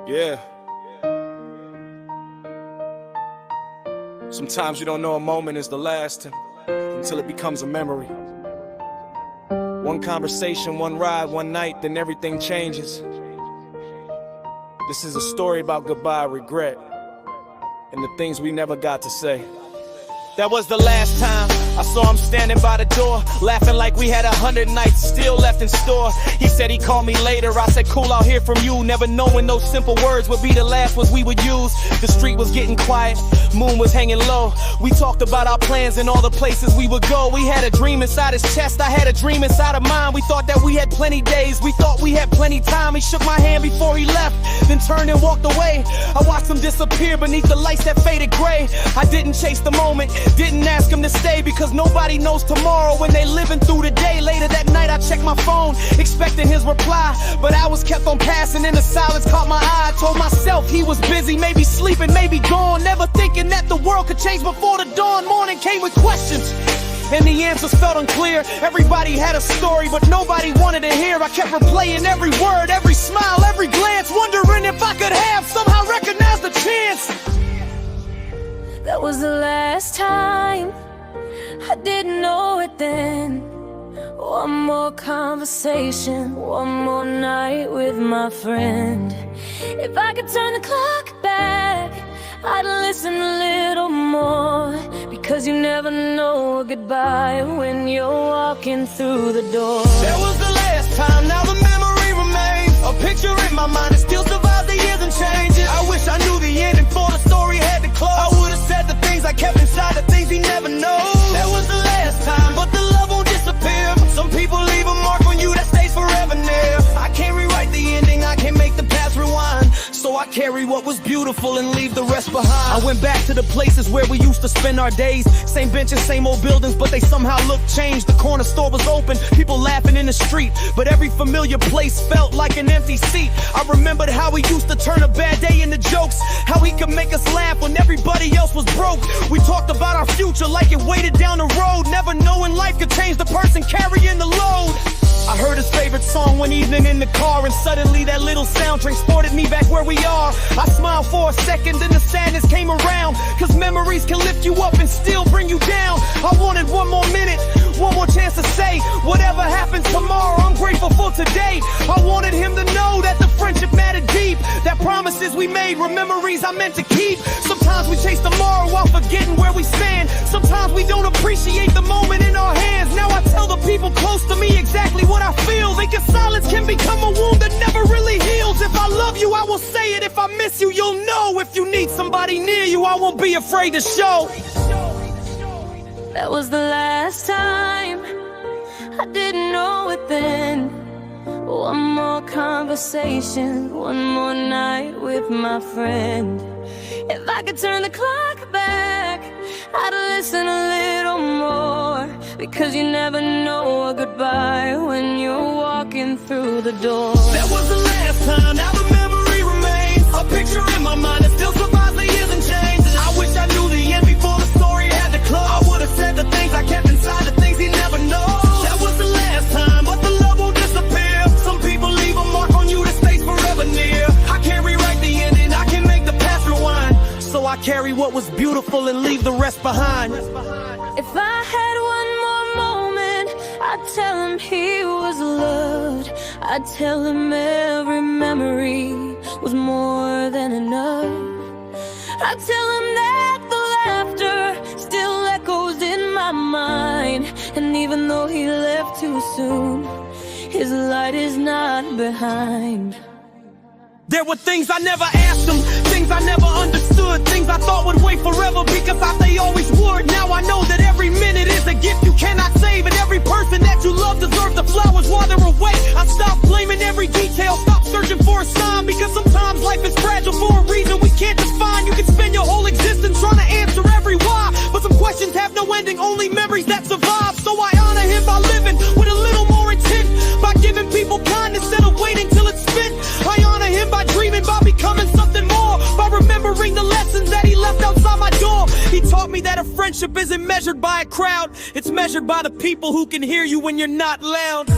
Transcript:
Yeah. Sometimes you don't know a moment is the last until it becomes a memory. One conversation, one ride, one night, then everything changes. This is a story about goodbye, regret, and the things we never got to say. That was the last time I saw him standing by the door, laughing like we had 100 nights still left in store. He said he'd call me later, I said cool, I'll hear from you. Never knowing those simple words would be the last ones we would use. The street was getting quiet, moon was hanging low. We talked about our plans and all the places we would go. We had a dream inside his chest, I had a dream inside of mine. We thought that we had plenty days, we thought we had plenty time. He shook my hand before he left, then turned and walked away. I watched him disappear beneath the lights that faded gray. I didn't chase the moment, didn't ask him to stay, because nobody knows tomorrow when they living through the day. Later that night I checked my phone, expecting his reply, but I was kept on passing, and the silence caught my eye. I told myself he was busy, maybe sleeping, maybe gone, never thinking that the world could change before the dawn. Morning came with questions, and the answers felt unclear. Everybody had a story, but nobody wanted to hear. I kept replaying every word, every smile, every glance, wondering if I could have somehow recognized the chance. That was the last time, I didn't know it then. One more conversation, one more night with my friend. If I could turn the clock back, I'd listen a little more, because you never know a goodbye when you're walking through the door. That was the last time, now the memory remains. A picture in my mind, it still survives the years and changes. I wish I knew the ending before the story had to close. I would've said the things I kept inside, the things he never knows. That was the last time, but the love won't disappear. Some people leave a mark on you that stays forever near. I can't rewrite the ending, I can't make the past rewind, so I carry what was beautiful and leave the rest behind. I went back to the places where we used to spend our days. Same benches, same old buildings, but they somehow looked changed. The corner store was open, people laughing in the street, but every familiar place felt like an empty seat. I remembered how he used to turn a bad day into jokes, how he could make us laugh when everybody else was broke. We talked about our future like it waited down the road, never knowing life could change the person carrying the load. I heard his favorite song one evening in the car, and suddenly that little sound transported me back where we are. I smiled for a second, then the sadness came around, cause memories can lift you up and still bring you down. I wanted one more minute, one more chance to say, whatever happens tomorrow, I'm grateful for today. I wanted him to know that the friendship mattered deep, that promises we made were memories I meant to keep. Sometimes we chase tomorrow while forgetting where we stand. Sometimes we don't appreciate the moment in our hands. Now I tell the people close to me exactly what I feel. Thinking silence can become a wound that never really heals. If I love you, I will say it. If I miss you, you'll know. If you need somebody near you, I won't be afraid to show. That was the last time, I didn't know it then. One more conversation, one more night with my friend. If I could turn the clock back, I'd listen a little more, because you never know a goodbye when you're walking through the door. That was the last time, now the memory remains. A picture in my mind that still survives the years and changes. I wish I knew the end before the story had to close. I would've said the things I kept inside, the things he never knows. That was the last time, but the love won't disappear. Some people leave a mark on you that stays forever near. I can't rewrite the ending, I can make the past rewind, so I carry what was beautiful and leave the rest behind. If I had one more moment, I'd tell him he was loved. I'd tell him every memory was more than enough. I'd tell him that the laughter still echoes in my mind, and even though he left too soon, his light is not behind. There were things I never asked him, things I never understood, things I thought would wait forever because I thought they always would. Now I know that every minute is a gift you cannot save, and every person that you love deserves the flowers while they're away. I stopped blaming every detail, stopped searching for a sign, because sometimes life is fragile for a reason we can't define. You can spend your whole existence trying to answer every why, but some questions have no ending, only memories that survive. So I honor him by living with a little more intent, by giving people kindness instead of waiting till it's spent. I honor him by dreaming, by becoming something more, by remembering the lessons that he left outside my door. He taught me that a friendship isn't measured by a crowd, it's measured by the people who can hear you when you're not loud.